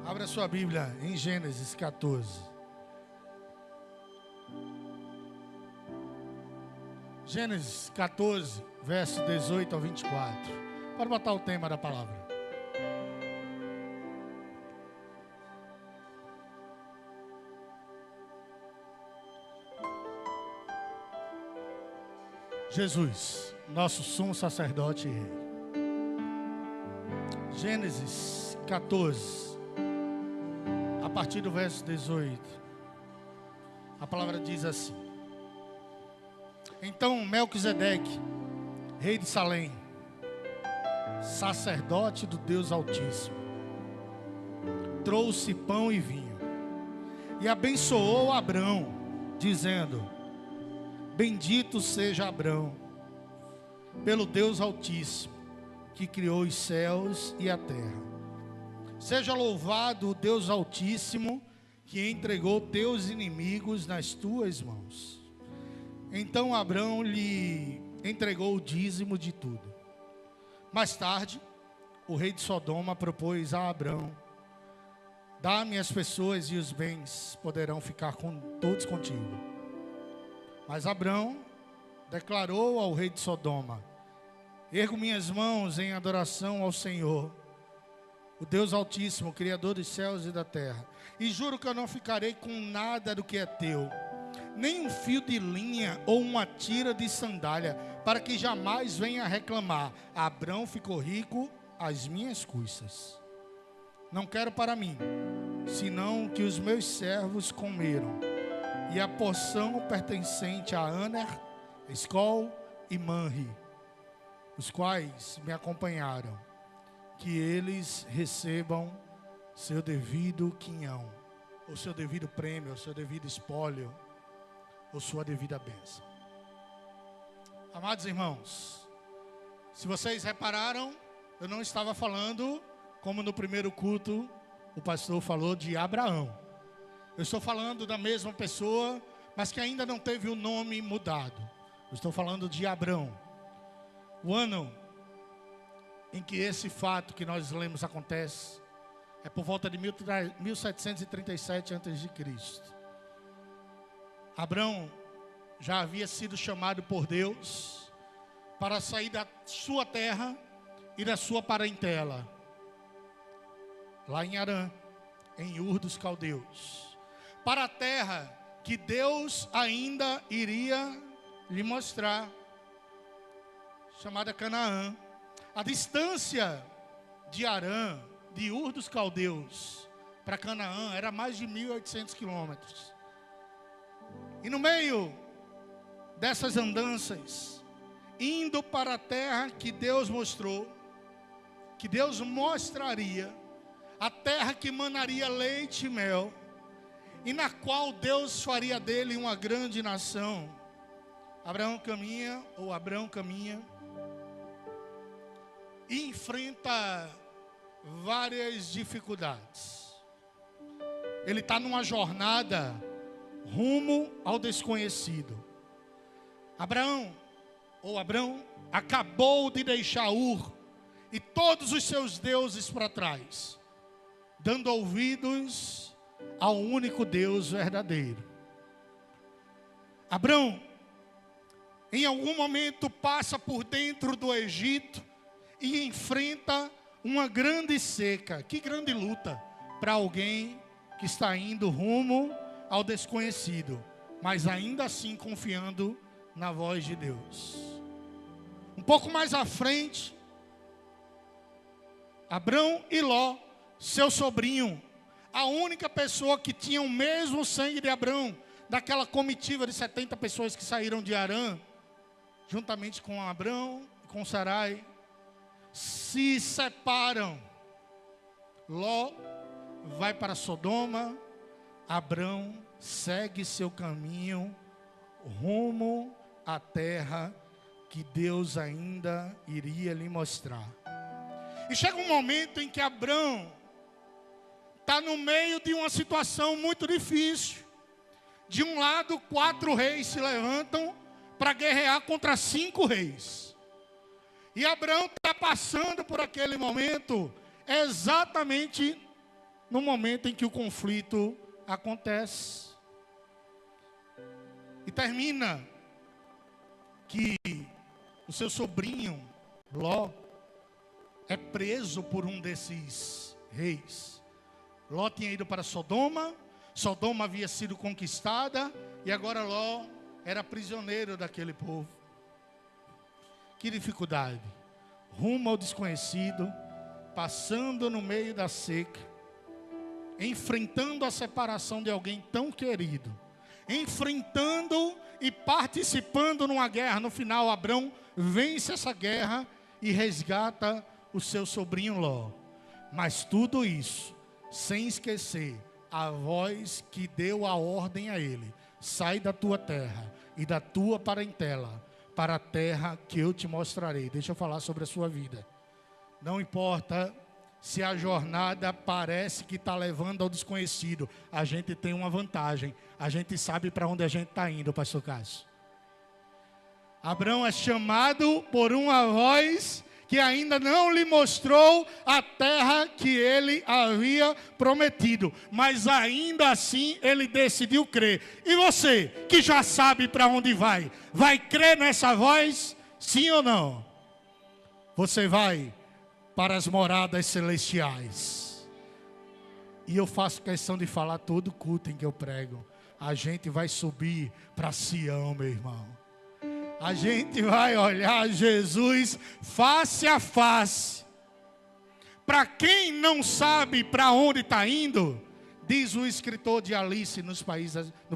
Abra sua Bíblia em Gênesis 14. Gênesis 14, verso 18 ao 24. Pode botar o tema da palavra. Jesus, nosso sumo sacerdote e rei. Gênesis 14, a partir do verso 18. A palavra diz assim: Então Melquisedeque, rei de Salém, sacerdote do Deus Altíssimo, trouxe pão e vinho e abençoou Abrão, dizendo: Bendito seja Abrão pelo Deus Altíssimo, que criou os céus e a terra. Seja louvado o Deus Altíssimo, que entregou teus inimigos nas tuas mãos. Então Abrão lhe entregou o dízimo de tudo. Mais tarde, o rei de Sodoma propôs a Abrão: Dá-me as pessoas e os bens poderão ficar todos contigo. Mas Abrão declarou ao rei de Sodoma: Ergo minhas mãos em adoração ao Senhor, o Deus Altíssimo, Criador dos céus e da terra, e juro que eu não ficarei com nada do que é teu, nem um fio de linha ou uma tira de sandália, para que jamais venha reclamar: Abrão ficou rico às minhas custas. Não quero para mim, senão que os meus servos comeram, e a porção pertencente a Aner, Escol e Manri, os quais me acompanharam, que eles recebam seu devido quinhão, ou seu devido prêmio, ou seu devido espólio, ou sua devida bênção. Amados irmãos, se vocês repararam, eu não estava falando, como no primeiro culto o pastor falou, de Abraão. Eu estou falando da mesma pessoa, mas que ainda não teve o nome mudado. Eu estou falando de Abrão. O ano em que esse fato que nós lemos acontece é por volta de 1737 a.C. Abrão já havia sido chamado por Deus para sair da sua terra e da sua parentela, lá em Harã, em Ur dos Caldeus, para a terra que Deus ainda iria lhe mostrar, chamada Canaã. A distância de Harã, de Ur dos Caldeus, para Canaã era mais de 1.800 quilômetros. E no meio dessas andanças, indo para a terra que Deus mostrou, que Deus mostraria, a terra que manaria leite e mel, e na qual Deus faria dele uma grande nação, Abrão caminha e enfrenta várias dificuldades. Ele está numa jornada rumo ao desconhecido. Abrão acabou de deixar Ur e todos os seus deuses para trás, dando ouvidos ao único Deus verdadeiro. Abrão, em algum momento, passa por dentro do Egito e enfrenta uma grande seca. Que grande luta para alguém que está indo rumo ao desconhecido, mas ainda assim confiando na voz de Deus. Um pouco mais à frente, Abrão e Ló, seu sobrinho, a única pessoa que tinha o mesmo sangue de Abrão, daquela comitiva de 70 pessoas que saíram de Harã, juntamente com Abrão e com Sarai, se separam. Ló vai para Sodoma, Abrão segue seu caminho rumo à terra que Deus ainda iria lhe mostrar. E chega um momento em que Abrão está no meio de uma situação muito difícil. De um lado, 4 reis se levantam para guerrear contra 5 reis. E Abrão está passando por aquele momento exatamente no momento em que o conflito acontece. E termina que o seu sobrinho, Ló, é preso por um desses reis. Ló tinha ido para Sodoma, Sodoma havia sido conquistada, e agora Ló era prisioneiro daquele povo. Que dificuldade. Rumo ao desconhecido, passando no meio da seca, enfrentando a separação de alguém tão querido, enfrentando e participando numa guerra. No final, Abrão vence essa guerra e resgata o seu sobrinho Ló. Mas tudo isso, sem esquecer a voz que deu a ordem a ele: sai da tua terra e da tua parentela, para a terra que eu te mostrarei. Deixa eu falar sobre a sua vida. Não importa se a jornada parece que está levando ao desconhecido, a gente tem uma vantagem: a gente sabe para onde a gente está indo, pastor Cássio. Abrão é chamado por uma voz que ainda não lhe mostrou a terra que ele havia prometido, mas ainda assim ele decidiu crer. E você, que já sabe para onde vai crer nessa voz? Sim ou não? Você vai para as moradas celestiais. E eu faço questão de falar todo culto em que eu prego: a gente vai subir para Sião, meu irmão. A gente vai olhar Jesus face a face. Para quem não sabe para onde está indo, diz o escritor de Alice no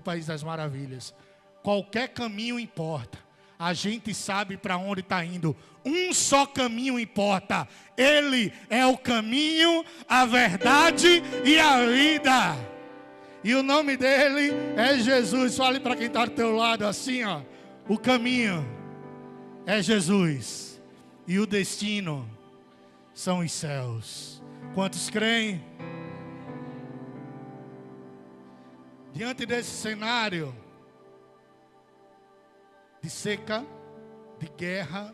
País das Maravilhas: qualquer caminho importa. A gente sabe para onde está indo. Um só caminho importa. Ele é o caminho, a verdade e a vida. E o nome dele é Jesus. Fale para quem está do teu lado assim, ó: o caminho é Jesus e o destino são os céus. Quantos creem? Diante desse cenário de seca, de guerra,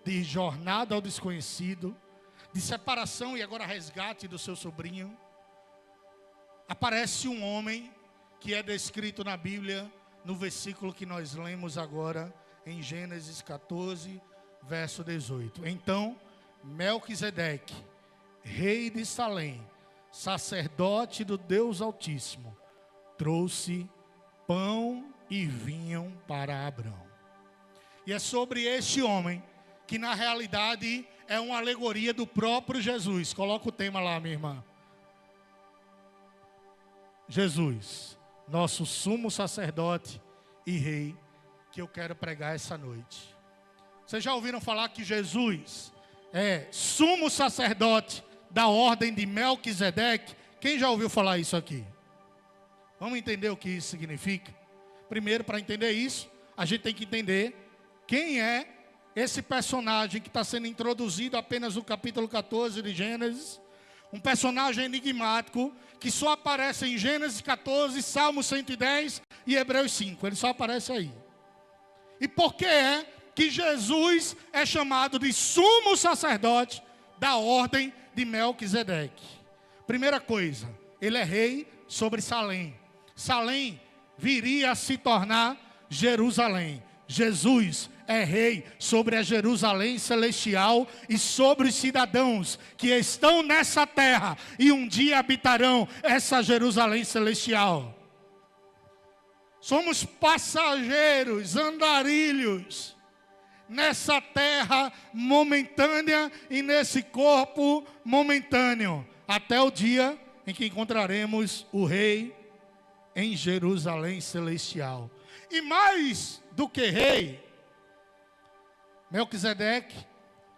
de jornada ao desconhecido, de separação e agora resgate do seu sobrinho, aparece um homem que é descrito na Bíblia no versículo que nós lemos agora, em Gênesis 14, verso 18. Então, Melquisedeque, rei de Salém, sacerdote do Deus Altíssimo, trouxe pão e vinho para Abrão. E é sobre este homem que na realidade é uma alegoria do próprio Jesus. Coloca o tema lá, minha irmã. Jesus, nosso sumo sacerdote e rei, que eu quero pregar essa noite. Vocês já ouviram falar que Jesus é sumo sacerdote da ordem de Melquisedeque? Quem já ouviu falar isso aqui? Vamos entender o que isso significa? Primeiro, para entender isso, a gente tem que entender quem é esse personagem que está sendo introduzido apenas no capítulo 14 de Gênesis. Um personagem enigmático que só aparece em Gênesis 14, Salmo 110 e Hebreus 5. Ele só aparece aí. E por que é que Jesus é chamado de sumo sacerdote da ordem de Melquisedeque? Primeira coisa, ele é rei sobre Salém. Salém viria a se tornar Jerusalém. Jesus é rei sobre a Jerusalém celestial e sobre os cidadãos que estão nessa terra e um dia habitarão essa Jerusalém celestial. Somos passageiros, andarilhos nessa terra momentânea e nesse corpo momentâneo, até o dia em que encontraremos o rei em Jerusalém celestial. E mais do que rei, Melquisedeque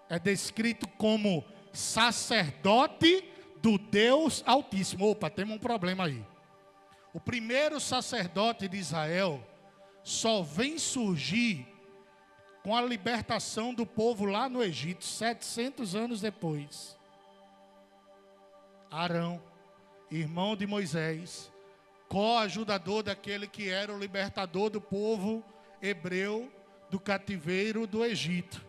é descrito como sacerdote do Deus Altíssimo. Opa, temos um problema aí. O primeiro sacerdote de Israel só vem surgir com a libertação do povo lá no Egito, 700 anos depois. Arão, irmão de Moisés, coajudador daquele que era o libertador do povo hebreu do cativeiro do Egito.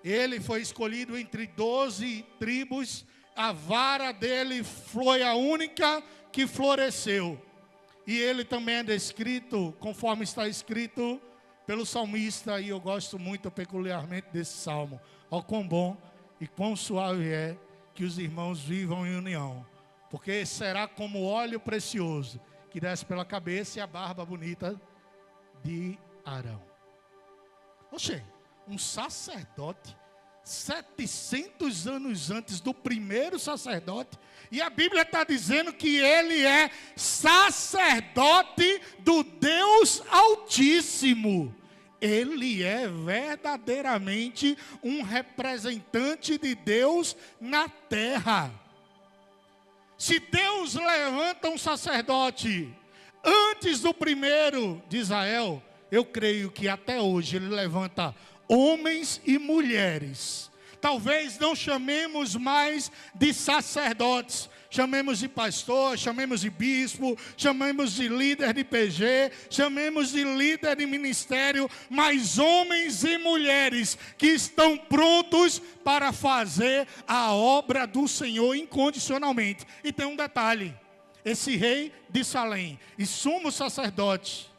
Ele foi escolhido entre 12 tribos a vara dele foi a única que floresceu. E ele também é descrito, conforme está escrito pelo salmista, e eu gosto muito peculiarmente desse salmo. Ó, quão bom e quão suave é que os irmãos vivam em união, porque será como óleo precioso que desce pela cabeça e a barba bonita de Arão. Oxê, um sacerdote 700 anos antes do primeiro sacerdote, e a Bíblia está dizendo que ele é sacerdote do Deus Altíssimo. Ele é verdadeiramente um representante de Deus na terra. Se Deus levanta um sacerdote antes do primeiro de Israel, eu creio que até hoje ele levanta homens e mulheres. Talvez não chamemos mais de sacerdotes, chamemos de pastor, chamemos de bispo, chamemos de líder de PG, chamemos de líder de ministério, mas homens e mulheres que estão prontos para fazer a obra do Senhor incondicionalmente. E tem um detalhe: esse rei de Salém e sumo sacerdote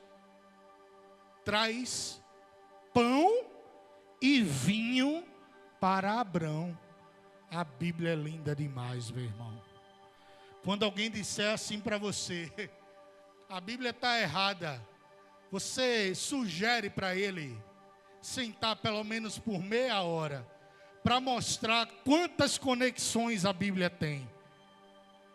traz pão e vinho para Abrão. A Bíblia é linda demais, meu irmão. Quando alguém disser assim para você, a Bíblia está errada, você sugere para ele sentar pelo menos por meia hora, para mostrar quantas conexões a Bíblia tem.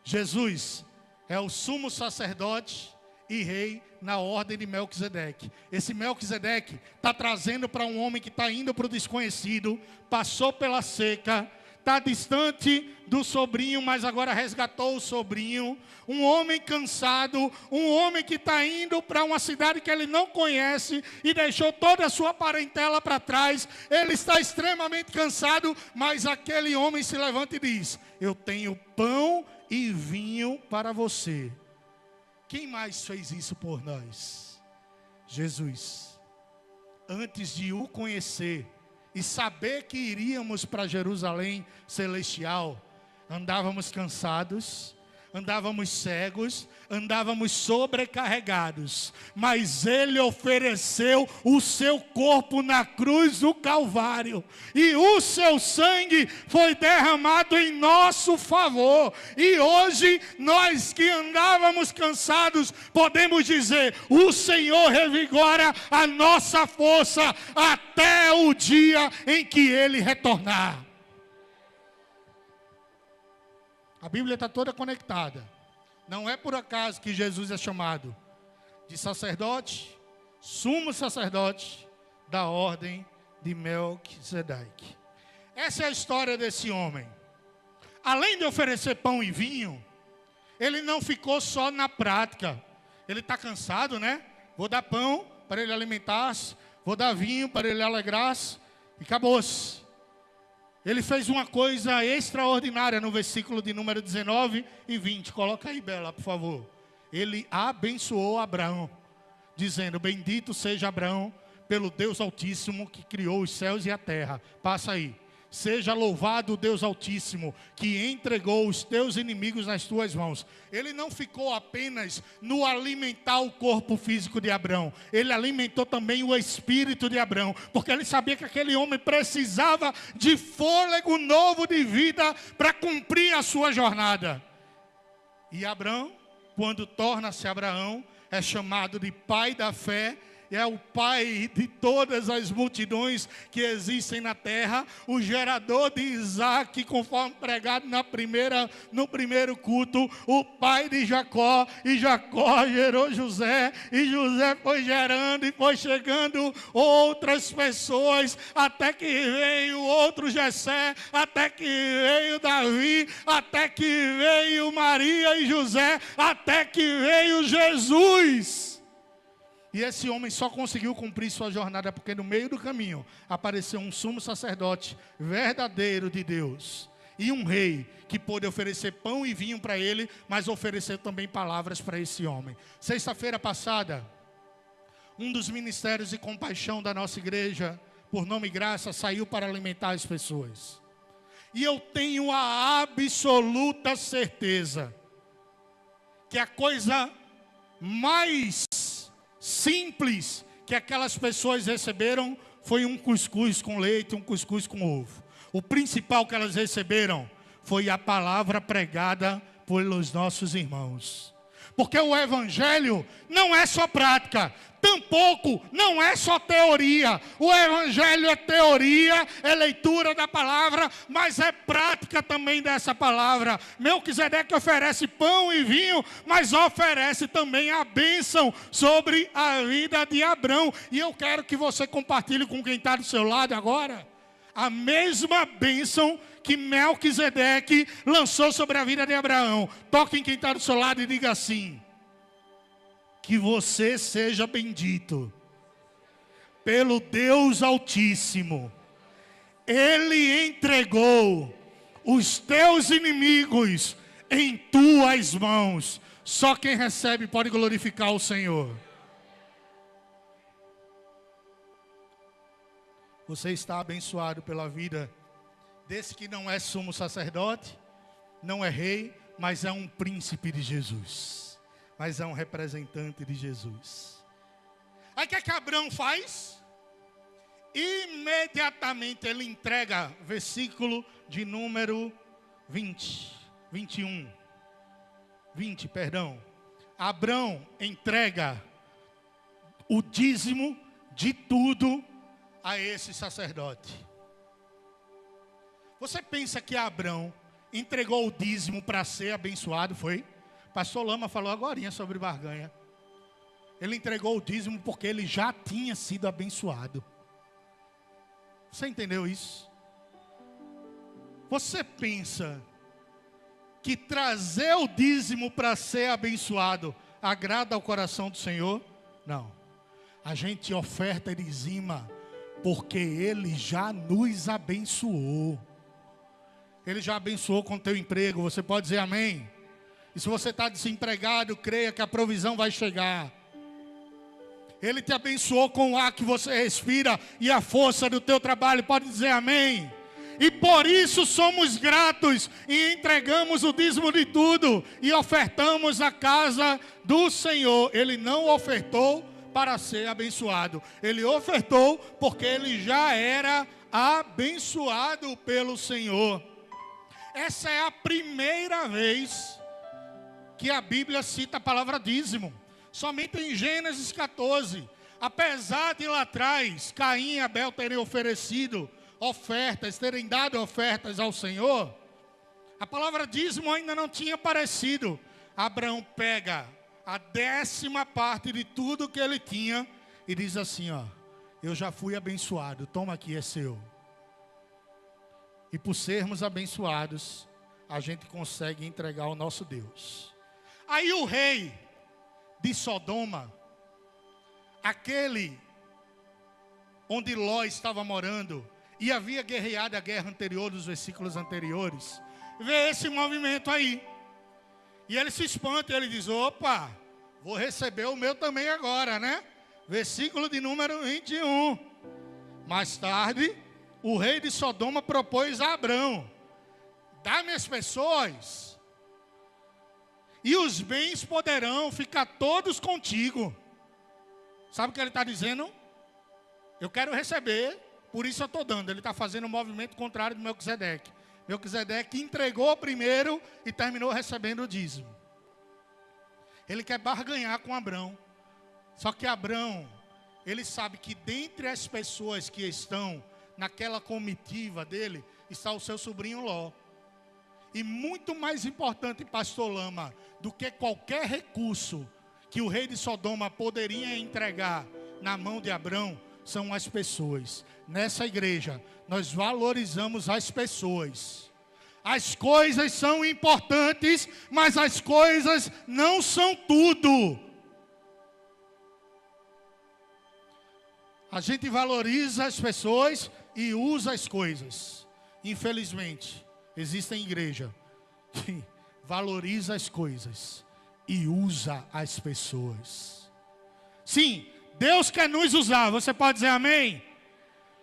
Jesus é o sumo sacerdote e rei na ordem de Melquisedeque. Esse Melquisedeque está trazendo para um homem que está indo para o desconhecido, passou pela seca, está distante do sobrinho, mas agora resgatou o sobrinho. Um homem cansado, um homem que está indo para uma cidade que ele não conhece e deixou toda a sua parentela para trás. Ele está extremamente cansado, mas aquele homem se levanta e diz: eu tenho pão e vinho para você. Quem mais fez isso por nós? Jesus. Antes de o conhecer e saber que iríamos para Jerusalém celestial, andávamos cansados, andávamos cegos, andávamos sobrecarregados, mas Ele ofereceu o seu corpo na cruz do Calvário, e o seu sangue foi derramado em nosso favor, e hoje nós que andávamos cansados, podemos dizer: o Senhor revigora a nossa força até o dia em que Ele retornar. A Bíblia está toda conectada. Não é por acaso que Jesus é chamado de sacerdote, sumo sacerdote da ordem de Melquisedeque. Essa é a história desse homem. Além de oferecer pão e vinho, ele não ficou só na prática. Ele está cansado, né? Vou dar pão para ele alimentar-se, vou dar vinho para ele alegrar-se, e acabou-se. Ele fez uma coisa extraordinária no versículo de número 19 e 20. Coloca aí, Bela, por favor. Ele abençoou Abraão, dizendo: bendito seja Abraão pelo Deus Altíssimo que criou os céus e a terra. Passa aí. Seja louvado o Deus Altíssimo, que entregou os teus inimigos nas tuas mãos. Ele não ficou apenas no alimentar o corpo físico de Abraão. Ele alimentou também o espírito de Abraão, porque ele sabia que aquele homem precisava de fôlego novo de vida para cumprir a sua jornada. E Abraão, quando torna-se Abraão, é chamado de pai da fé. É o pai de todas as multidões que existem na terra, o gerador de Isaac, conforme pregado no primeiro culto, o pai de Jacó, e Jacó gerou José, e José foi gerando e foi chegando outras pessoas, até que veio outro Jessé, até que veio Davi, até que veio Maria e José, até que veio Jesus. E esse homem só conseguiu cumprir sua jornada porque no meio do caminho apareceu um sumo sacerdote verdadeiro de Deus. E um rei que pôde oferecer pão e vinho para ele, mas ofereceu também palavras para esse homem. Sexta-feira passada, um dos ministérios de compaixão da nossa igreja, por nome Graça, saiu para alimentar as pessoas. E eu tenho a absoluta certeza que a coisa mais simples que aquelas pessoas receberam foi um cuscuz com leite, um cuscuz com ovo. O principal que elas receberam foi a palavra pregada pelos nossos irmãos. Porque o evangelho não é só prática, tampouco não é só teoria. O evangelho é teoria, é leitura da palavra, mas é prática também dessa palavra. Melquisedeque oferece pão e vinho, mas oferece também a bênção sobre a vida de Abrão. E eu quero que você compartilhe com quem está do seu lado agora a mesma bênção que Melquisedeque lançou sobre a vida de Abraão. Toque em quem está do seu lado e diga assim: que você seja bendito pelo Deus Altíssimo. Ele entregou os teus inimigos em tuas mãos. Só quem recebe pode glorificar o Senhor. Você está abençoado pela vida desse que não é sumo sacerdote, não é rei, mas é um príncipe de Jesus. Mas é um representante de Jesus. Aí o que Abraão faz? Imediatamente ele entrega, versículo de número 20. Abraão entrega o dízimo de tudo a esse sacerdote. Você pensa que Abraão entregou o dízimo para ser abençoado, foi? Pastor Lama falou agorinha sobre barganha. Ele entregou o dízimo porque ele já tinha sido abençoado. Você entendeu isso? Você pensa que trazer o dízimo para ser abençoado agrada ao coração do Senhor? Não. A gente oferta e dizima porque Ele já nos abençoou. Ele já abençoou com o teu emprego. Você pode dizer amém? E se você está desempregado, creia que a provisão vai chegar. Ele te abençoou com o ar que você respira e a força do teu trabalho. Pode dizer amém? E por isso somos gratos e entregamos o dízimo de tudo e ofertamos a casa do Senhor. Ele não ofertou para ser abençoado. Ele ofertou porque ele já era abençoado pelo Senhor. Essa é a primeira vez que a Bíblia cita a palavra dízimo. Somente em Gênesis 14. Apesar de lá atrás Caim e Abel terem oferecido ofertas, terem dado ofertas ao Senhor, a palavra dízimo ainda não tinha aparecido. Abraão pega a 10ª parte de tudo que ele tinha e diz assim, ó: eu já fui abençoado, toma aqui, é seu. E por sermos abençoados, a gente consegue entregar ao nosso Deus. Aí o rei de Sodoma, aquele onde Ló estava morando e havia guerreado a guerra anterior, dos versículos anteriores, vê esse movimento aí. E ele se espanta, ele diz, opa, vou receber o meu também agora, né? Versículo de número 21. Mais tarde, o rei de Sodoma propôs a Abrão: dá-me as pessoas, e os bens poderão ficar todos contigo. Sabe o que ele está dizendo? Eu quero receber, por isso eu estou dando. Ele está fazendo um movimento contrário do Melquisedeque. Melquisedeque entregou primeiro e terminou recebendo o dízimo. Ele quer barganhar com Abrão. Só que Abrão, ele sabe que dentre as pessoas que estão naquela comitiva dele, está o seu sobrinho Ló. E muito mais importante, pastor Lama, do que qualquer recurso que o rei de Sodoma poderia entregar na mão de Abrão, são as pessoas. Nessa igreja, nós valorizamos as pessoas. As coisas são importantes, mas as coisas não são tudo. A gente valoriza as pessoas e usa as coisas. Infelizmente, existem igrejas que valoriza as coisas e usa as pessoas. Sim, Deus quer nos usar, você pode dizer amém?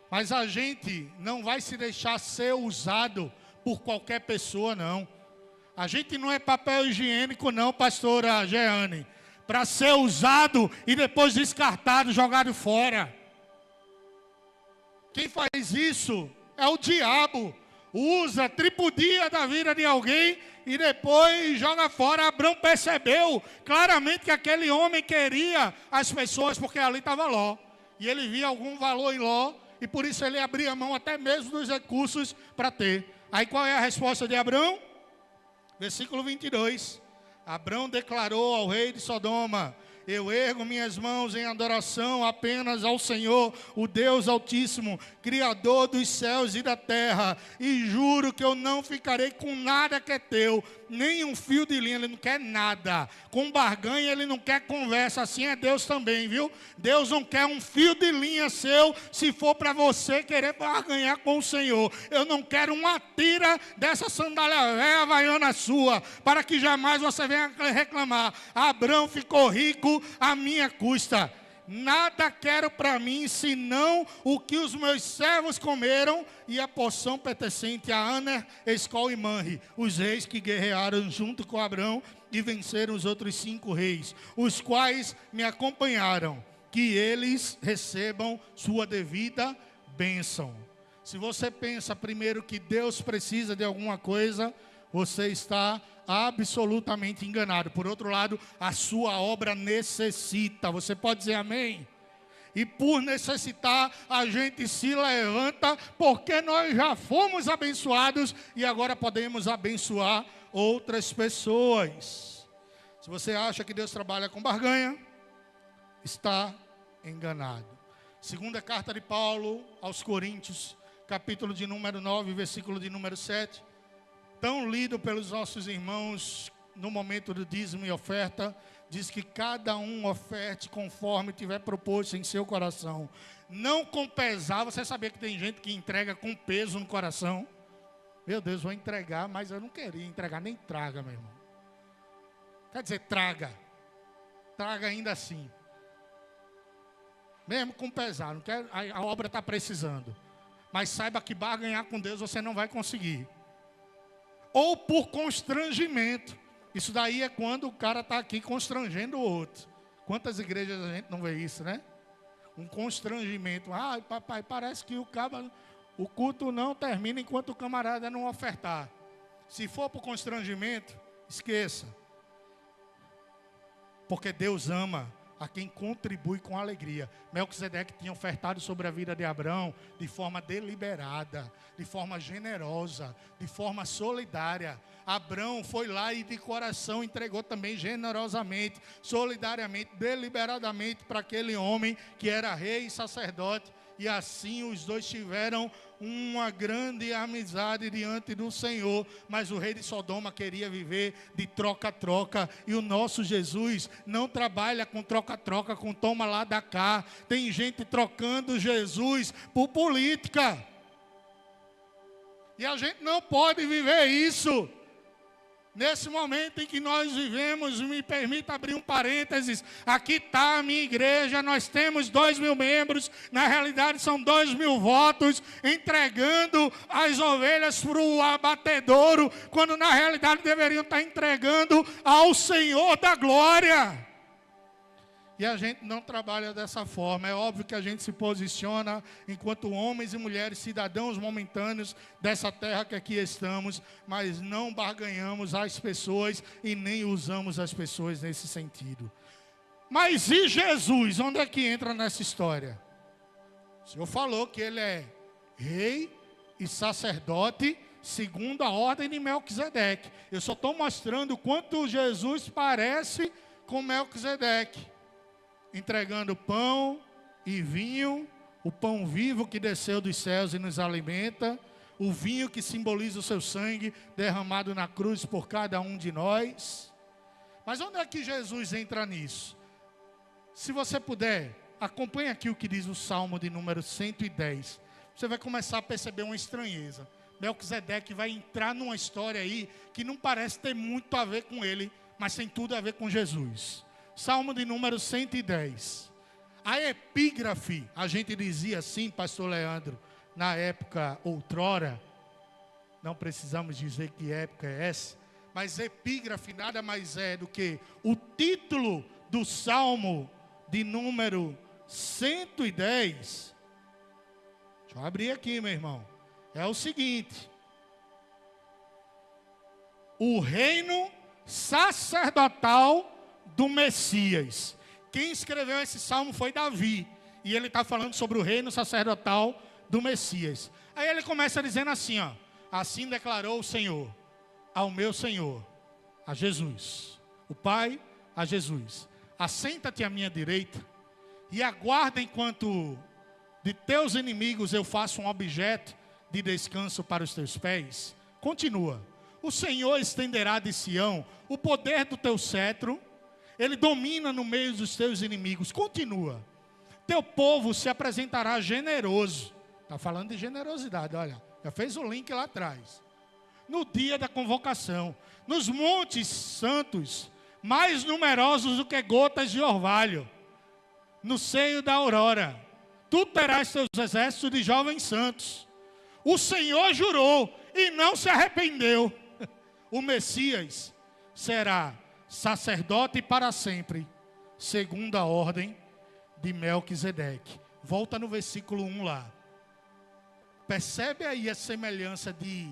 Mas a gente não vai se deixar ser usado por qualquer pessoa, não. A gente não é papel higiênico, não, pastora Jeane, para ser usado e depois descartado, jogado fora. Quem faz isso é o diabo. Usa, tripudia da vida de alguém e depois joga fora. Abrão percebeu claramente que aquele homem queria as pessoas porque ali estava Ló. E ele via algum valor em Ló e por isso ele abria mão até mesmo dos recursos para ter. Aí qual é a resposta de Abrão? Versículo 22. Abrão declarou ao rei de Sodoma: eu ergo minhas mãos em adoração apenas ao Senhor, o Deus Altíssimo, Criador dos céus e da terra, e juro que eu não ficarei com nada que é teu, nem um fio de linha. Ele não quer nada, com barganha ele não quer conversa. Assim é Deus também, viu? Deus não quer um fio de linha seu, se for para você querer barganhar com o Senhor. Eu não quero uma tira dessa sandália velha havaiana sua, para que jamais você venha reclamar: Abrão ficou rico à minha custa. Nada quero para mim, senão o que os meus servos comeram e a porção pertencente a Aner, Escol e Manre, os reis que guerrearam junto com Abrão e venceram os outros 5 reis, os quais me acompanharam, que eles recebam sua devida bênção. Se você pensa primeiro que Deus precisa de alguma coisa, você está absolutamente enganado. Por outro lado, a sua obra necessita. Você pode dizer amém? E por necessitar, a gente se levanta, porque nós já fomos abençoados e agora podemos abençoar outras pessoas. Se você acha que Deus trabalha com barganha, está enganado. Segunda carta de Paulo aos Coríntios, capítulo de número 9, versículo de número 7. Tão lido pelos nossos irmãos no momento do dízimo e oferta, diz que cada um oferte conforme tiver proposto em seu coração, não com pesar. Você sabia que tem gente que entrega com peso no coração? Meu Deus, vou entregar, mas eu não queria entregar, nem traga, meu irmão. Quer dizer, traga ainda assim, mesmo com pesar. Não quer, a obra está precisando, mas saiba que barganhar com Deus você não vai conseguir. Ou por constrangimento. Isso daí é quando o cara está aqui constrangendo o outro. Quantas igrejas a gente não vê isso, né? Um constrangimento. Ah, papai, parece que o culto não termina enquanto o camarada não ofertar. Se for por constrangimento, esqueça. Porque Deus ama a quem contribui com alegria. Melquisedeque tinha ofertado sobre a vida de Abrão de forma deliberada, de forma generosa, de forma solidária. Abrão foi lá e de coração entregou também generosamente, solidariamente, deliberadamente para aquele homem que era rei e sacerdote. E assim os dois tiveram uma grande amizade diante do Senhor. Mas o rei de Sodoma queria viver de troca-troca. E o nosso Jesus não trabalha com troca-troca, com toma lá da cá. Tem gente trocando Jesus por política. E a gente não pode viver isso. Nesse momento em que nós vivemos, me permita abrir um parênteses, aqui está a minha igreja, nós temos 2.000 membros, na realidade são 2.000 votos, entregando as ovelhas para o abatedouro, quando na realidade deveriam estar entregando ao Senhor da glória. E a gente não trabalha dessa forma. É óbvio que a gente se posiciona enquanto homens e mulheres, cidadãos momentâneos dessa terra que aqui estamos, mas não barganhamos as pessoas e nem usamos as pessoas nesse sentido. Mas e Jesus? Onde é que entra nessa história? O Senhor falou que ele é rei e sacerdote segundo a ordem de Melquisedeque. Eu só estou mostrando o quanto Jesus parece com Melquisedeque, entregando pão e vinho, o pão vivo que desceu dos céus e nos alimenta, o vinho que simboliza o seu sangue derramado na cruz por cada um de nós. Mas onde é que Jesus entra nisso? Se você puder, acompanhe aqui o que diz o Salmo de número 110. Você vai começar a perceber uma estranheza. Melquisedeque vai entrar numa história aí que não parece ter muito a ver com ele, mas tem tudo a ver com Jesus. Salmo de número 110. A epígrafe, a gente dizia assim, pastor Leandro, na época outrora, não precisamos dizer que época é essa, mas epígrafe nada mais é do que o título do Salmo de número 110. Deixa eu abrir aqui, meu irmão. É o seguinte: o reino sacerdotal do Messias. Quem escreveu esse salmo foi Davi. E ele está falando sobre o reino sacerdotal do Messias. Aí ele começa dizendo assim, ó: assim declarou o Senhor ao meu Senhor, a Jesus, o Pai a Jesus: assenta-te à minha direita e aguarda enquanto de teus inimigos eu faço um objeto de descanso para os teus pés. Continua: o Senhor estenderá de Sião o poder do teu cetro, ele domina no meio dos teus inimigos. Continua: teu povo se apresentará generoso. Está falando de generosidade, olha, já fez o link lá atrás. No dia da convocação, nos montes santos, mais numerosos do que gotas de orvalho, no seio da aurora, tu terás teus exércitos de jovens santos. O Senhor jurou e não se arrependeu. O Messias será sacerdote para sempre, segundo a ordem de Melquisedeque. Volta no versículo 1 lá. Percebe aí a semelhança de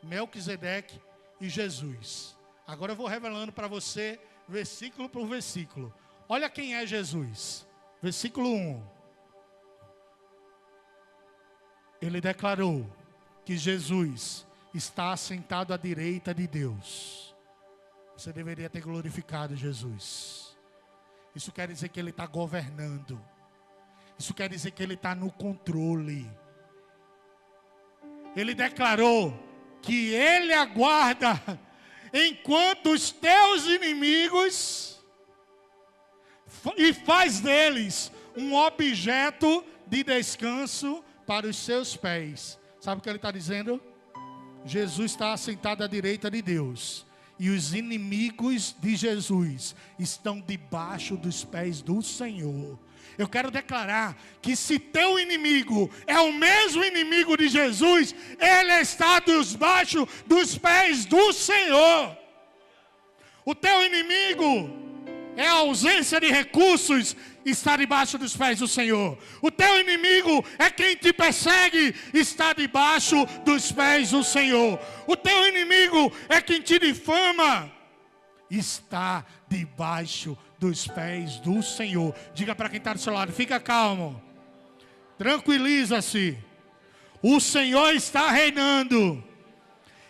Melquisedeque e Jesus. Agora eu vou revelando para você, versículo por versículo. Olha quem é Jesus. Versículo 1. Ele declarou que Jesus está assentado à direita de Deus. Você deveria ter glorificado Jesus. Isso quer dizer que Ele está governando. Isso quer dizer que Ele está no controle. Ele declarou que Ele aguarda enquanto os teus inimigos e faz deles um objeto de descanso para os seus pés. Sabe o que Ele está dizendo? Jesus está assentado à direita de Deus. E os inimigos de Jesus estão debaixo dos pés do Senhor. Eu quero declarar que se teu inimigo é o mesmo inimigo de Jesus, ele está debaixo dos pés do Senhor. O teu inimigo é a ausência de recursos, está debaixo dos pés do Senhor. O teu inimigo é quem te persegue, está debaixo dos pés do Senhor. O teu inimigo é quem te difama, está debaixo dos pés do Senhor. Diga para quem está do seu lado: fica calmo, tranquiliza-se. O Senhor está reinando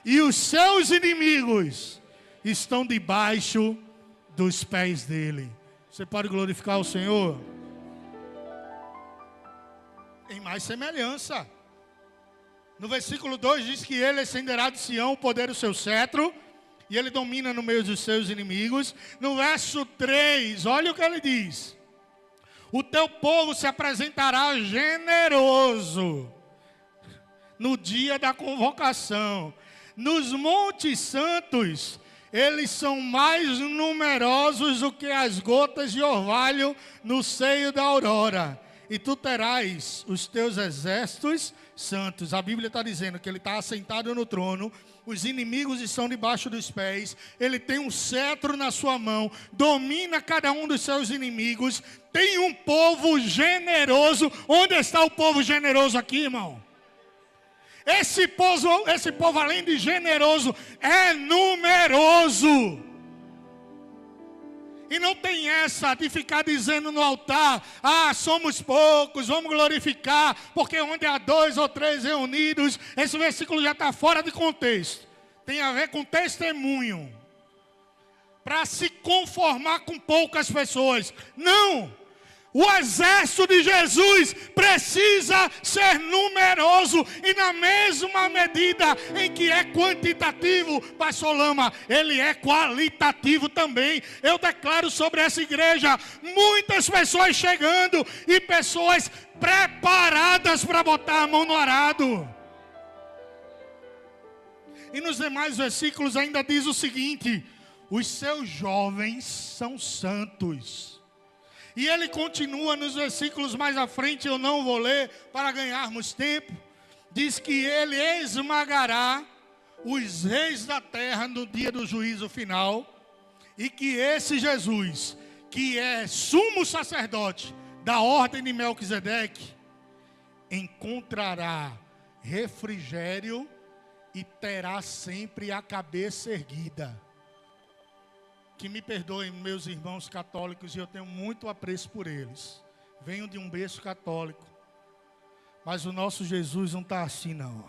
e os seus inimigos estão debaixo dos pés dele. Você pode glorificar o Senhor? Em mais semelhança, no versículo 2 diz que ele estenderá de Sião o poder do seu cetro, e ele domina no meio dos seus inimigos. No verso 3, olha o que ele diz: o teu povo se apresentará generoso no dia da convocação. Nos montes santos, eles são mais numerosos do que as gotas de orvalho no seio da aurora. E tu terás os teus exércitos santos. A Bíblia está dizendo que ele está assentado no trono, os inimigos estão debaixo dos pés, ele tem um cetro na sua mão, domina cada um dos seus inimigos, tem um povo generoso. Onde está o povo generoso aqui, irmão? Esse povo, além de generoso, é numeroso. E não tem essa de ficar dizendo no altar: ah, somos poucos, vamos glorificar, porque onde há 2 ou 3 reunidos. Esse versículo já está fora de contexto. Tem a ver com testemunho, para se conformar com poucas pessoas. Não! O exército de Jesus precisa ser numeroso, e na mesma medida em que é quantitativo, pastor Lama, ele é qualitativo também. Eu declaro sobre essa igreja muitas pessoas chegando e pessoas preparadas para botar a mão no arado. E nos demais versículos ainda diz o seguinte: os seus jovens são santos. E ele continua nos versículos mais à frente, eu não vou ler para ganharmos tempo. Diz que ele esmagará os reis da terra no dia do juízo final, e que esse Jesus, que é sumo sacerdote da ordem de Melquisedeque, encontrará refrigério e terá sempre a cabeça erguida. Que me perdoem meus irmãos católicos, e eu tenho muito apreço por eles. Venho de um berço católico, mas o nosso Jesus não está assim não.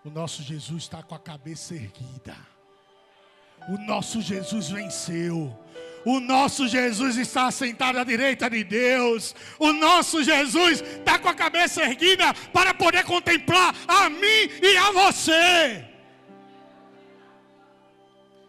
O nosso Jesus está com a cabeça erguida. O nosso Jesus venceu. O nosso Jesus está sentado à direita de Deus. O nosso Jesus está com a cabeça erguida para poder contemplar a mim e a você.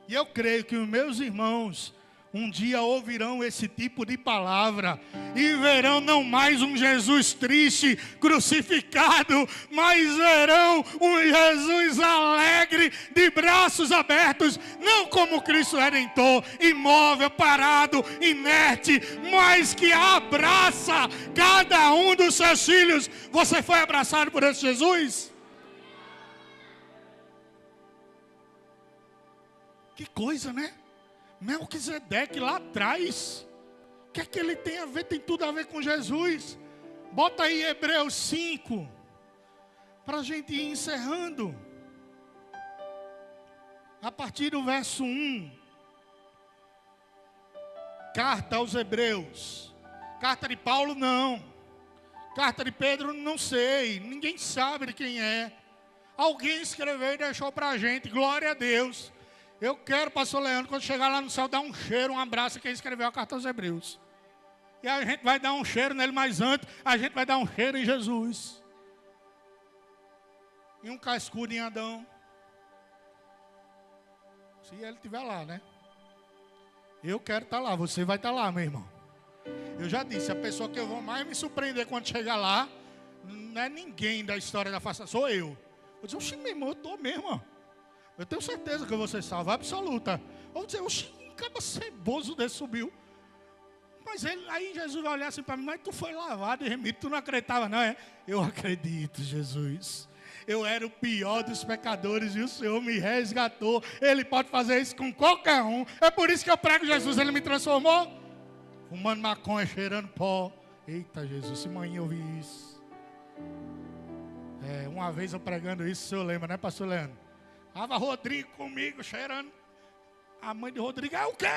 E eu creio que os meus irmãos um dia ouvirão esse tipo de palavra e verão não mais um Jesus triste, crucificado, mas verão um Jesus alegre, de braços abertos, não como Cristo Redentor, imóvel, parado, inerte, mas que abraça cada um dos seus filhos. Você foi abraçado por esse Jesus? Que coisa, né? Melquisedeque lá atrás, o que é que ele tem a ver? Tem tudo a ver com Jesus. Bota aí Hebreus 5, para a gente ir encerrando. A partir do verso 1. Carta aos Hebreus. Carta de Paulo não. Carta de Pedro não sei. Ninguém sabe de quem é. Alguém escreveu e deixou para a gente. Glória a Deus. Eu quero, pastor Leandro, quando chegar lá no céu, dar um cheiro, um abraço a quem escreveu a carta aos Hebreus. E a gente vai dar um cheiro nele, mas antes, a gente vai dar um cheiro em Jesus. E um cascudo em Adão. Se ele estiver lá, né? Eu quero estar lá, você vai estar lá, meu irmão. Eu já disse, a pessoa que eu vou mais me surpreender quando chegar lá, não é ninguém da história da face, sou eu. Eu disse, oxi, meu irmão, eu estou mesmo, ó. Eu tenho certeza que eu vou ser salvo, absoluta. Vou dizer, oxi, um cara ceboso desse subiu. Mas ele, aí Jesus vai olhar assim para mim, mas tu foi lavado e remido, tu não acreditava, não é? Eu acredito, Jesus. Eu era o pior dos pecadores e o Senhor me resgatou. Ele pode fazer isso com qualquer um. É por isso que eu prego Jesus, ele me transformou. Fumando maconha, cheirando pó. Eita, Jesus, se manhã eu vi isso. Uma vez eu pregando isso, o senhor lembra, né, pastor Leandro? Estava Rodrigo comigo, cheirando. A mãe de Rodrigo, é o quê?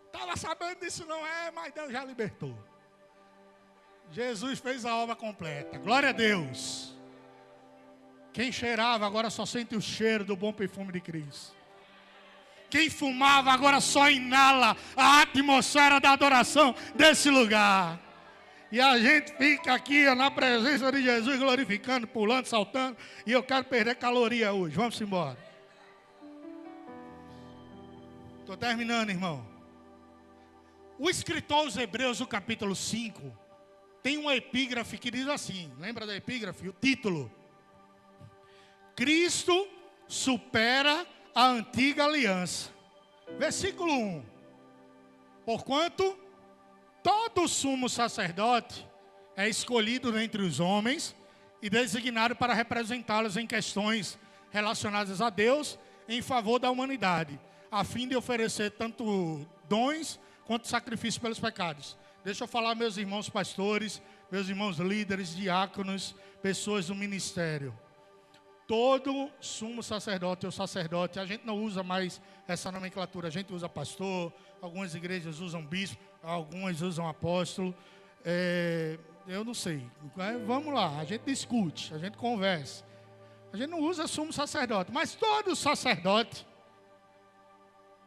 Estava sabendo disso, não é? Mas Deus já libertou. Jesus fez a obra completa. Glória a Deus. Quem cheirava agora só sente o cheiro do bom perfume de Cristo. Quem fumava agora só inala a atmosfera da adoração desse lugar. E a gente fica aqui ó, na presença de Jesus, glorificando, pulando, saltando. E eu quero perder caloria hoje. Vamos embora. Estou terminando, irmão. O escritor aos Hebreus, no capítulo 5, tem uma epígrafe que diz assim. Lembra da epígrafe? O título. Cristo supera a antiga aliança. Versículo 1. Porquanto todo sumo sacerdote é escolhido entre os homens e designado para representá-los em questões relacionadas a Deus em favor da humanidade, a fim de oferecer tanto dons quanto sacrifício pelos pecados. Deixa eu falar, meus irmãos pastores, meus irmãos líderes, diáconos, pessoas do ministério. Todo sumo sacerdote ou sacerdote, a gente não usa mais essa nomenclatura, a gente usa pastor, algumas igrejas usam bispo, algumas usam apóstolo, eu não sei, vamos lá, a gente discute, a gente conversa, a gente não usa sumo sacerdote, mas todo sacerdote,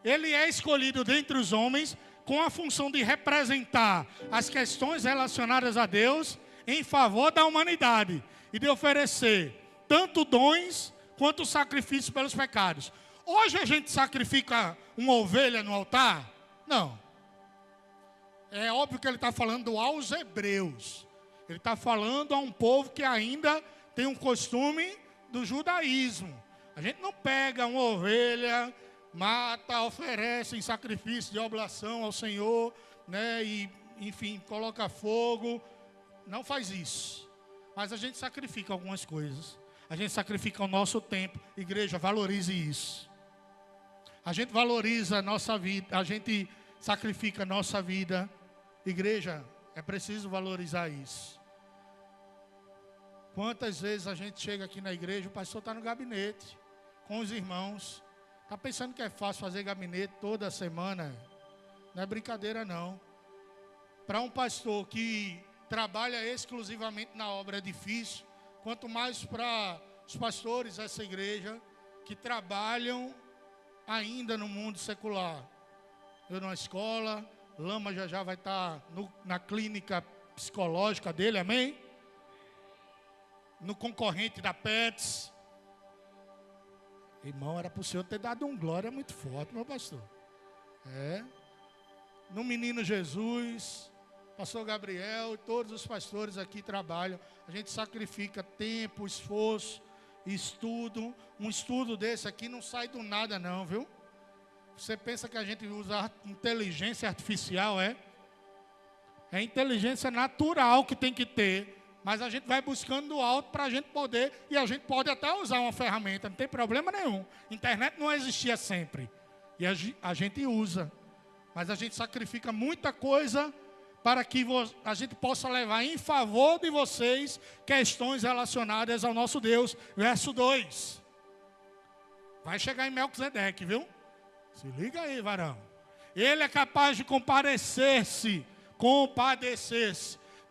ele é escolhido dentre os homens com a função de representar as questões relacionadas a Deus em favor da humanidade e de oferecer tanto dons quanto sacrifícios pelos pecados. Hoje a gente sacrifica uma ovelha no altar? Não. É óbvio que ele está falando aos hebreus. Ele está falando a um povo que ainda tem um costume do judaísmo. A gente não pega uma ovelha, mata, oferece em sacrifício de oblação ao Senhor, né? E, enfim, coloca fogo. Não faz isso. Mas a gente sacrifica algumas coisas. A gente sacrifica o nosso tempo. Igreja, valorize isso. A gente valoriza a nossa vida. A gente sacrifica a nossa vida. Igreja, é preciso valorizar isso. Quantas vezes a gente chega aqui na igreja, o pastor está no gabinete, com os irmãos. Está pensando que é fácil fazer gabinete toda semana? Não é brincadeira não. Para um pastor que trabalha exclusivamente na obra é difícil. Quanto mais para os pastores dessa igreja que trabalham ainda no mundo secular. Eu na escola, Lama já vai estar na clínica psicológica dele, amém? No concorrente da PETS. Irmão, era para o senhor ter dado um glória muito forte, meu pastor. No Menino Jesus, pastor Gabriel e todos os pastores aqui trabalham. A gente sacrifica tempo, esforço, estudo. Um estudo desse aqui não sai do nada não, viu? Você pensa que a gente usa inteligência artificial, é? É inteligência natural que tem que ter. Mas a gente vai buscando do alto para a gente poder, e a gente pode até usar uma ferramenta, não tem problema nenhum. Internet não existia sempre, e a gente usa. Mas a gente sacrifica muita coisa para que a gente possa levar em favor de vocês questões relacionadas ao nosso Deus. Verso 2. Vai chegar em Melquisedeque, viu? Se liga aí, varão. Ele é capaz de compadecer-se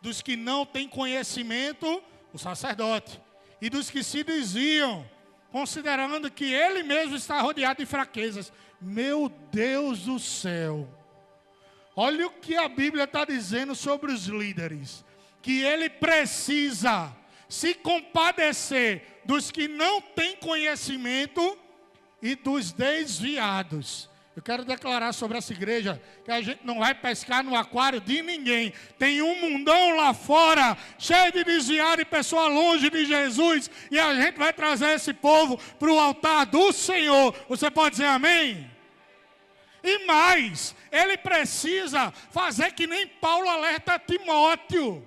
dos que não têm conhecimento, o sacerdote, e dos que se desviam, considerando que ele mesmo está rodeado de fraquezas. Meu Deus do céu! Olha o que a Bíblia está dizendo sobre os líderes, que ele precisa se compadecer dos que não têm conhecimento e dos desviados. Eu quero declarar sobre essa igreja que a gente não vai pescar no aquário de ninguém. Tem um mundão lá fora, cheio de desviado e pessoa longe de Jesus. E a gente vai trazer esse povo para o altar do Senhor. Você pode dizer amém? E mais, ele precisa fazer que nem Paulo alerta Timóteo.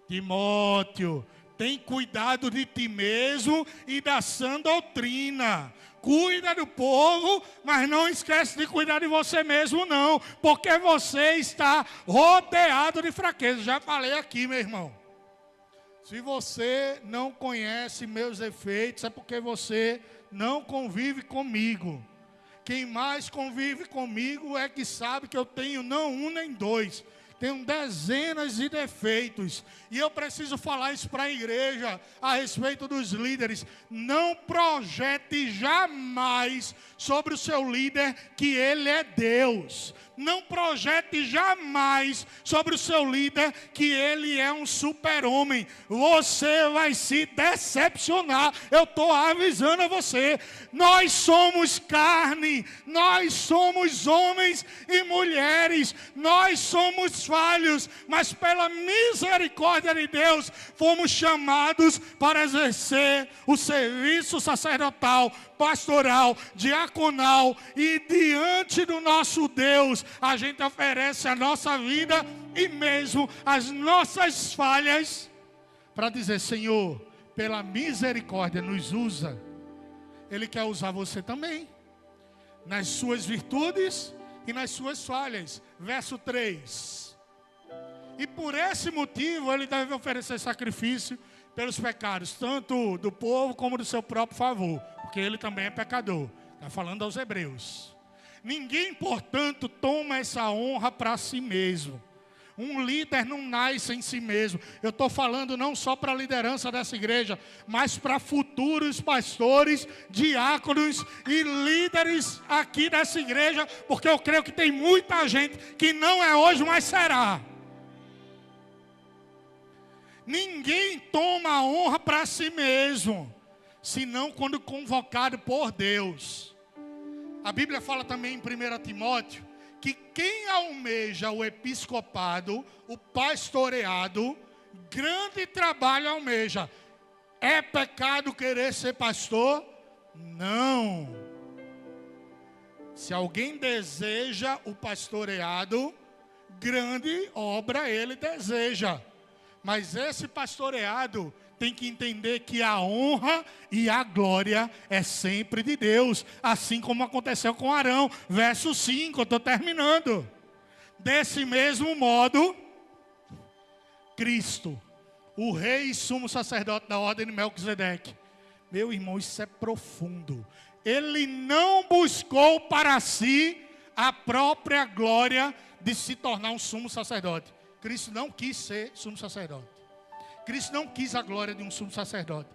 Timóteo, tem cuidado de ti mesmo e da sã doutrina. Cuida do povo, mas não esquece de cuidar de você mesmo não, porque você está rodeado de fraqueza. Já falei aqui, meu irmão. Se você não conhece meus efeitos, é porque você não convive comigo. Quem mais convive comigo é que sabe que eu tenho não um nem dois. Tenho dezenas de defeitos. E eu preciso falar isso para a igreja a respeito dos líderes. Não projete jamais sobre o seu líder que ele é Deus. Não projete jamais sobre o seu líder que ele é um super-homem. Você vai se decepcionar. Eu estou avisando a você. Nós somos carne. Nós somos homens e mulheres. Nós somos falhos. Mas pela misericórdia de Deus, fomos chamados para exercer o serviço sacerdotal, pastoral, diaconal, e diante do nosso Deus, a gente oferece a nossa vida e mesmo as nossas falhas, para dizer: Senhor, pela misericórdia nos usa. Ele quer usar você também, nas suas virtudes e nas suas falhas. Verso 3. E por esse motivo ele deve oferecer sacrifício pelos pecados, tanto do povo como do seu próprio favor, porque ele também é pecador. Está falando aos hebreus. Ninguém, portanto, toma essa honra para si mesmo. Um líder não nasce em si mesmo. Eu estou falando não só para a liderança dessa igreja, mas para futuros pastores, diáconos e líderes aqui dessa igreja, porque eu creio que tem muita gente que não é hoje, mas será. Ninguém toma a honra para si mesmo, senão quando convocado por Deus. A Bíblia fala também em 1 Timóteo que quem almeja o episcopado, o pastoreado, grande trabalho almeja. É pecado querer ser pastor? Não. Se alguém deseja o pastoreado, grande obra ele deseja. Mas esse pastoreado tem que entender que a honra e a glória é sempre de Deus, assim como aconteceu com Arão. Verso 5, eu estou terminando. Desse mesmo modo, Cristo, o rei e sumo sacerdote da ordem de Melquisedeque. Meu irmão, isso é profundo. Ele não buscou para si a própria glória de se tornar um sumo sacerdote. Cristo não quis ser sumo sacerdote. Cristo não quis a glória de um sumo sacerdote.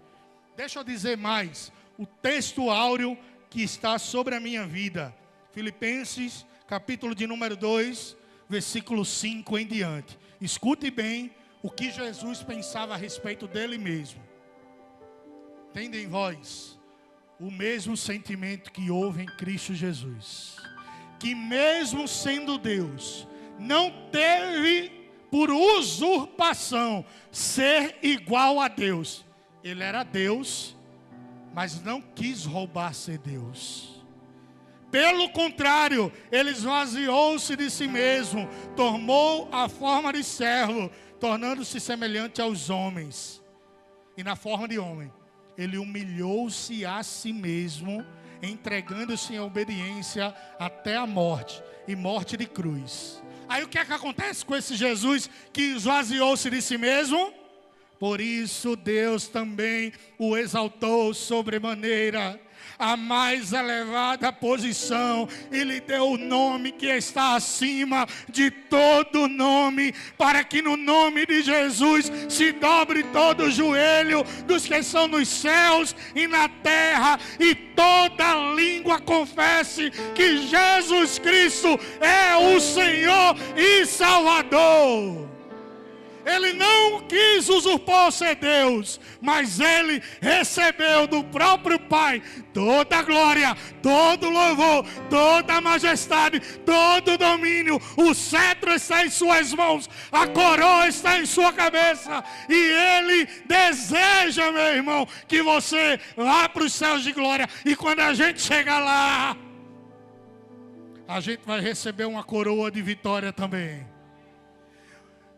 Deixa eu dizer mais. O texto áureo que está sobre a minha vida. Filipenses, capítulo de número 2, versículo 5 em diante. Escute bem o que Jesus pensava a respeito dele mesmo. Tende em vós o mesmo sentimento que houve em Cristo Jesus, que mesmo sendo Deus, não teve por usurpação ser igual a Deus. Ele era Deus, mas não quis roubar ser Deus. Pelo contrário, ele esvaziou-se de si mesmo, tomou a forma de servo, tornando-se semelhante aos homens. E na forma de homem, ele humilhou-se a si mesmo, entregando-se em obediência até a morte, e morte de cruz. Aí o que é que acontece com esse Jesus que esvaziou-se de si mesmo? Por isso Deus também o exaltou sobremaneira, a mais elevada posição, e lhe deu o nome que está acima de todo nome, para que no nome de Jesus se dobre todo o joelho dos que são nos céus e na terra, e toda língua confesse que Jesus Cristo é o Senhor e Salvador. Ele não quis usurpar ser Deus, mas ele recebeu do próprio Pai toda a glória, todo louvor, toda a majestade, todo o domínio. O cetro está em suas mãos, a coroa está em sua cabeça, e ele deseja, meu irmão, que você vá para os céus de glória. E quando a gente chegar lá, a gente vai receber uma coroa de vitória também.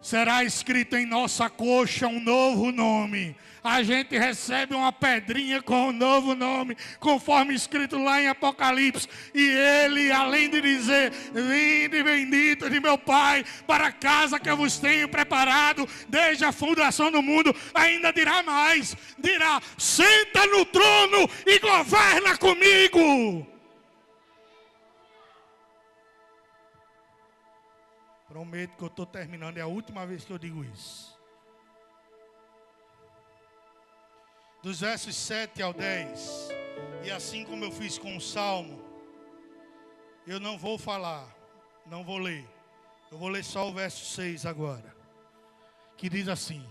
Será escrito em nossa coxa um novo nome. A gente recebe uma pedrinha com um novo nome, conforme escrito lá em Apocalipse. E ele, além de dizer: vinde bendito de meu Pai, para a casa que eu vos tenho preparado desde a fundação do mundo, ainda dirá mais. Dirá: senta no trono e governa comigo. Prometo que eu estou terminando, é a última vez que eu digo isso. Dos versos 7 ao 10, e assim como eu fiz com o Salmo, eu não vou falar, não vou ler. Eu vou ler só o verso 6 agora, que diz assim,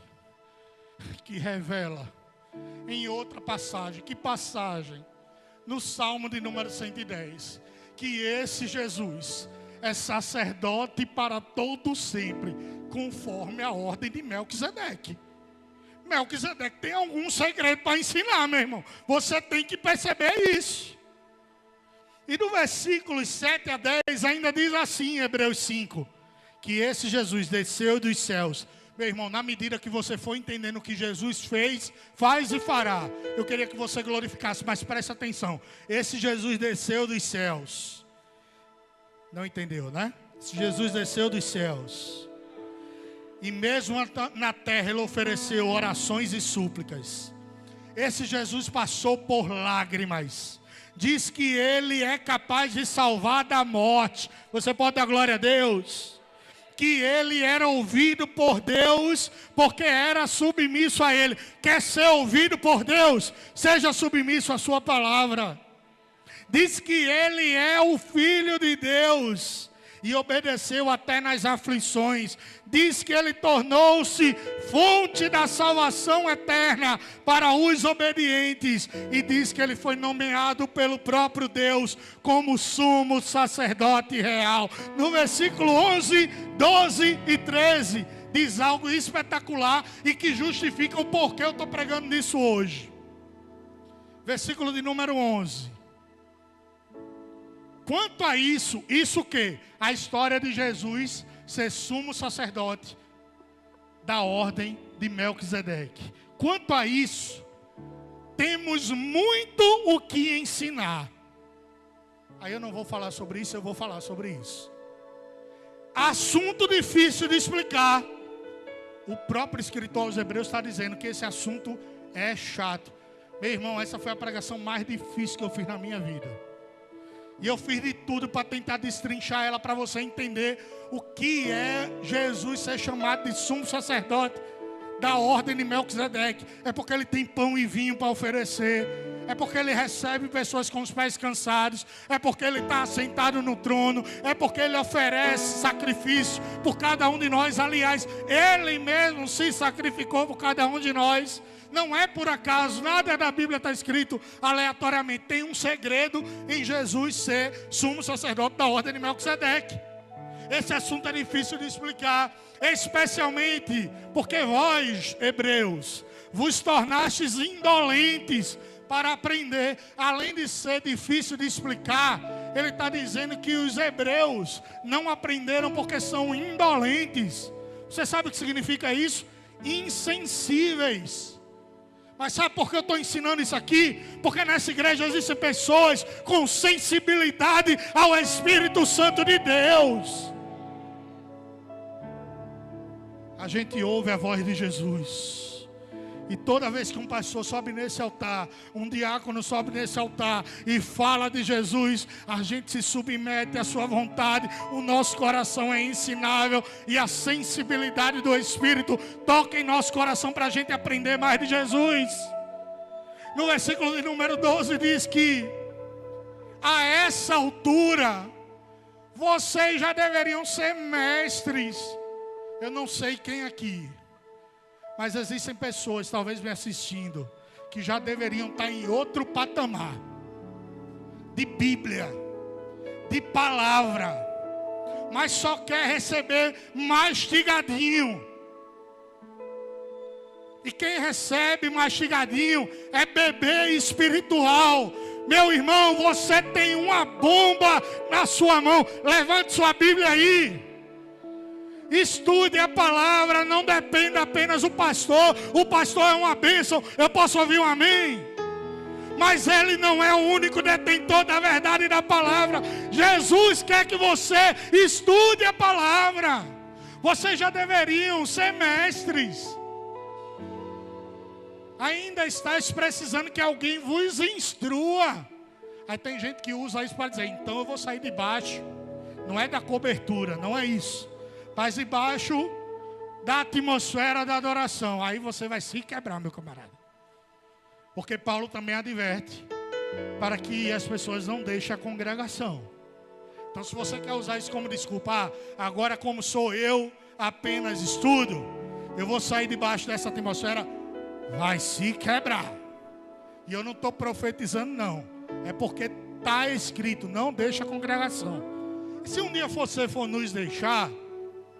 que revela em outra passagem, que passagem? No Salmo de número 110, que esse Jesus é sacerdote para todo sempre, conforme a ordem de Melquisedeque. Melquisedeque tem algum segredo para ensinar, meu irmão. Você tem que perceber isso. E no versículo 7 a 10 ainda diz assim, Hebreus 5, que esse Jesus desceu dos céus. Meu irmão, na medida que você for entendendo o que Jesus fez, faz e fará, eu queria que você glorificasse, mas preste atenção. Esse Jesus desceu dos céus. Não entendeu, né? Jesus desceu dos céus, e mesmo na terra ele ofereceu orações e súplicas. Esse Jesus passou por lágrimas. Diz que ele é capaz de salvar da morte. Você pode dar glória a Deus? Que ele era ouvido por Deus, porque era submisso a ele. Quer ser ouvido por Deus? Seja submisso à sua palavra. Diz que ele é o Filho de Deus e obedeceu até nas aflições. Diz que ele tornou-se fonte da salvação eterna para os obedientes. E diz que ele foi nomeado pelo próprio Deus como sumo sacerdote real. No versículo 11, 12 e 13 diz algo espetacular e que justifica o porquê eu estou pregando nisso hoje. Versículo de número 11. Quanto a isso o quê? A história de Jesus ser sumo sacerdote da ordem de Melquisedeque. Quanto a isso, temos muito o que ensinar. Aí eu não vou falar sobre isso, eu vou falar sobre isso. Assunto difícil de explicar. O próprio escritor aos Hebreus está dizendo que esse assunto é chato. Meu irmão, essa foi a pregação mais difícil que eu fiz na minha vida. E eu fiz de tudo para tentar destrinchar ela, para você entender o que é Jesus ser chamado de sumo sacerdote da ordem de Melquisedeque. É porque ele tem pão e vinho para oferecer. É porque ele recebe pessoas com os pés cansados. É porque ele está sentado no trono. É porque ele oferece sacrifício por cada um de nós. Aliás, ele mesmo se sacrificou por cada um de nós. Não é por acaso, nada da Bíblia está escrito aleatoriamente. Tem um segredo em Jesus ser sumo sacerdote da ordem de Melquisedeque. Esse assunto é difícil de explicar, especialmente porque vós, hebreus, vos tornastes indolentes para aprender. Além de ser difícil de explicar, ele está dizendo que os hebreus não aprenderam porque são indolentes. Você sabe o que significa isso? Insensíveis. Mas sabe por que eu estou ensinando isso aqui? Porque nessa igreja existem pessoas com sensibilidade ao Espírito Santo de Deus. A gente ouve a voz de Jesus. E toda vez que um pastor sobe nesse altar, um diácono sobe nesse altar e fala de Jesus, a gente se submete à sua vontade. O nosso coração é ensinável e a sensibilidade do Espírito toca em nosso coração para a gente aprender mais de Jesus. No versículo de número 12 diz que a essa altura vocês já deveriam ser mestres. Eu não sei quem aqui, mas existem pessoas, talvez me assistindo, que já deveriam estar em outro patamar de Bíblia, de palavra, mas só quer receber mastigadinho. E quem recebe mastigadinho é bebê espiritual. Meu irmão, você tem uma bomba na sua mão. Levante sua Bíblia aí. Estude a palavra, não dependa apenas do pastor. O pastor é uma bênção, eu posso ouvir um amém. Mas ele não é o único detentor da verdade e da palavra. Jesus quer que você estude a palavra. Vocês já deveriam ser mestres. Ainda estáis precisando que alguém vos instrua. Aí tem gente que usa isso para dizer, então eu vou sair de baixo. Não é da cobertura, não é isso. Mas debaixo da atmosfera da adoração. Aí você vai se quebrar, meu camarada. Porque Paulo também adverte para que as pessoas não deixem a congregação. Então se você quer usar isso como desculpa, agora como sou eu, apenas estudo, eu vou sair debaixo dessa atmosfera, vai se quebrar. E eu não estou profetizando não. É porque está escrito, não deixa a congregação. E se um dia você for nos deixar,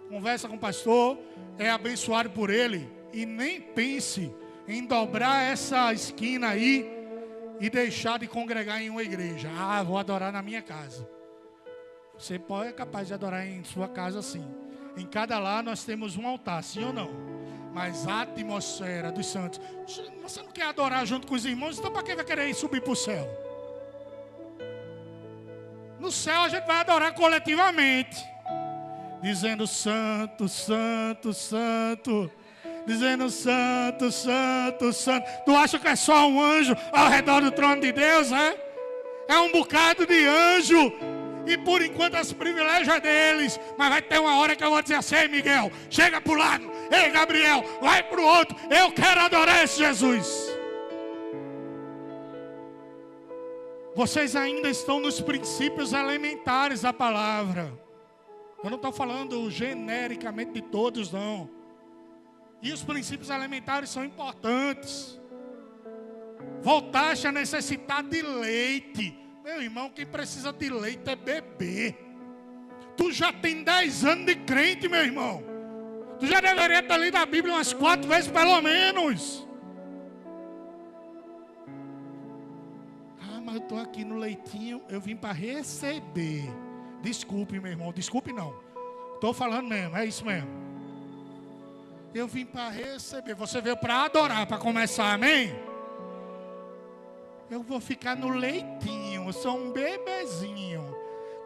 conversa com o pastor, é abençoado por ele. E nem pense em dobrar essa esquina aí e deixar de congregar em uma igreja. Ah, vou adorar na minha casa. Você é capaz de adorar em sua casa sim. Em cada lar nós temos um altar, sim ou não? Mas a atmosfera dos santos. Você não quer adorar junto com os irmãos? Então para que vai querer subir para o céu? No céu a gente vai adorar coletivamente. Dizendo santo, santo, santo. Dizendo santo, santo, santo. Tu acha que é só um anjo ao redor do trono de Deus, é? É um bocado de anjo. E por enquanto as privilégios é deles. Mas vai ter uma hora que eu vou dizer assim, ei Miguel, chega para o lado. Ei Gabriel, vai para o outro. Eu quero adorar esse Jesus. Vocês ainda estão nos princípios elementares da palavra. Eu não estou falando genericamente de todos, não. E os princípios elementares são importantes. Voltaste a necessitar de leite. Meu irmão, quem precisa de leite é bebê. Tu já tem 10 anos de crente, meu irmão. Tu já deveria ter lido a Bíblia umas 4 vezes pelo menos. Ah, mas eu estou aqui no leitinho, eu vim para receber. Desculpe, meu irmão, desculpe não. Estou falando mesmo, é isso mesmo. Eu vim para receber. Você veio para adorar, para começar, amém? Eu vou ficar no leitinho, eu sou um bebezinho.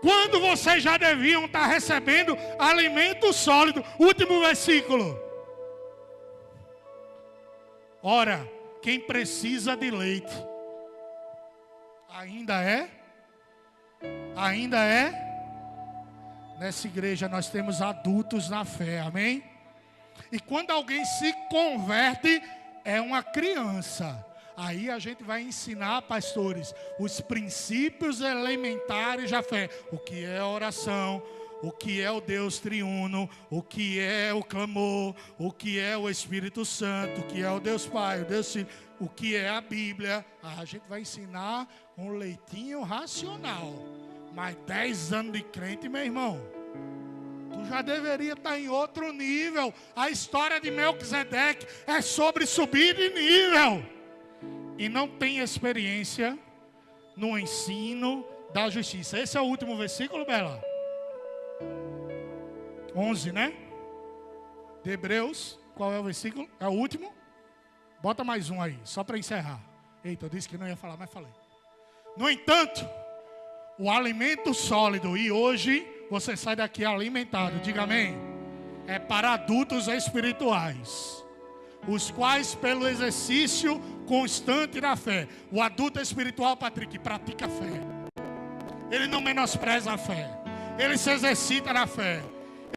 Quando vocês já deviam estar recebendo alimento sólido. Último versículo. Ora, quem precisa de leite, ainda é? Nessa igreja nós temos adultos na fé, amém? E quando alguém se converte, é uma criança. Aí a gente vai ensinar, pastores, os princípios elementares da fé. O que é oração, o que é o Deus triuno, o que é o clamor, o que é o Espírito Santo, o que é o Deus Pai, o Deus Filho, o que é a Bíblia. A gente vai ensinar um leitinho racional. Mas 10 anos de crente, meu irmão, tu já deveria estar em outro nível. A história de Melquisedeque é sobre subir de nível. E não tem experiência no ensino da justiça. Esse é o último versículo, Bela. 11, né? De Hebreus. Qual é o versículo? É o último? Bota mais um aí, só para encerrar. Eita, eu disse que não ia falar, mas falei. No entanto, o alimento sólido, e hoje você sai daqui alimentado, diga amém, é para adultos espirituais, os quais pelo exercício constante da fé. O adulto espiritual, Patrick, pratica a fé. Ele não menospreza a fé. Ele se exercita na fé.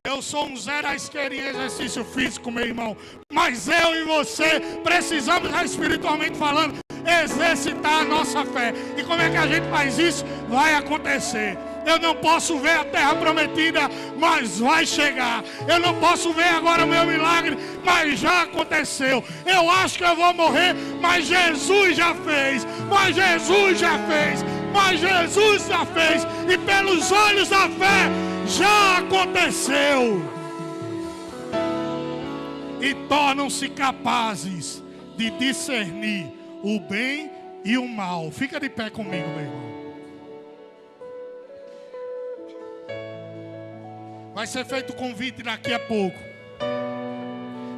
Eu sou um zero à esquerda em exercício físico, meu irmão. Mas eu e você precisamos, espiritualmente falando, exercitar a nossa fé. E como é que a gente faz isso? Vai acontecer. Eu não posso ver a terra prometida, mas vai chegar. Eu não posso ver agora o meu milagre, mas já aconteceu. Eu acho que eu vou morrer, mas Jesus já fez. Mas Jesus já fez. Mas Jesus já fez. E pelos olhos da fé, já aconteceu. E tornam-se capazes de discernir o bem e o mal. Fica de pé comigo, meu irmão. Vai ser feito o convite daqui a pouco.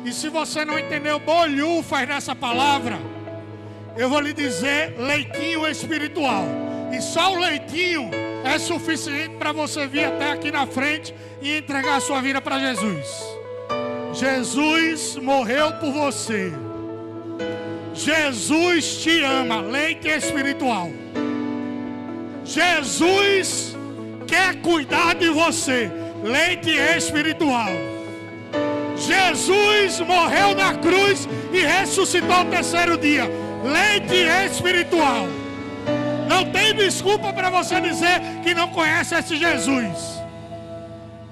E se você não entendeu bolhufas nessa palavra, eu vou lhe dizer leitinho espiritual. E só o leitinho é suficiente para você vir até aqui na frente e entregar a sua vida para Jesus. Jesus morreu por você. Jesus te ama, leite espiritual. Jesus quer cuidar de você, leite espiritual. Jesus morreu na cruz e ressuscitou ao terceiro dia, leite espiritual. Não tem desculpa para você dizer que não conhece esse Jesus.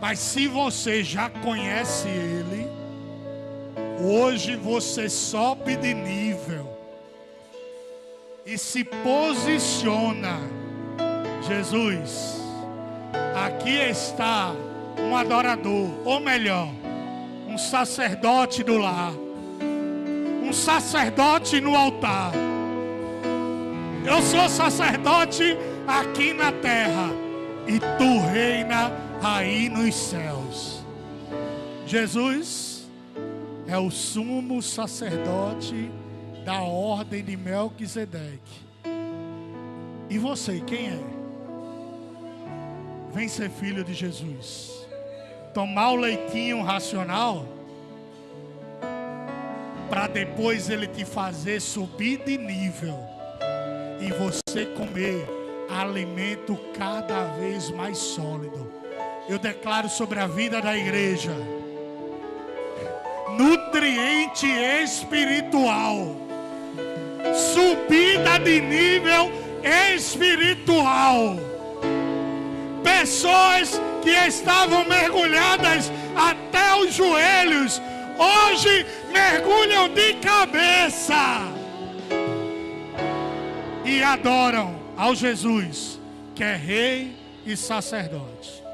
Mas se você já conhece Ele, hoje você sobe de nível e se posiciona. Jesus, aqui está um adorador, ou melhor, um sacerdote do lar, um sacerdote no altar. Eu sou sacerdote aqui na terra e tu reina aí nos céus. Jesus é o sumo sacerdote da ordem de Melquisedeque. E você, quem é? Vem ser filho de Jesus. Tomar o leitinho racional para depois ele te fazer subir de nível e você comer alimento cada vez mais sólido. Eu declaro sobre a vida da igreja nutriente espiritual, subida de nível espiritual. Pessoas que estavam mergulhadas até os joelhos, hoje mergulham de cabeça e adoram ao Jesus que é rei e sacerdote.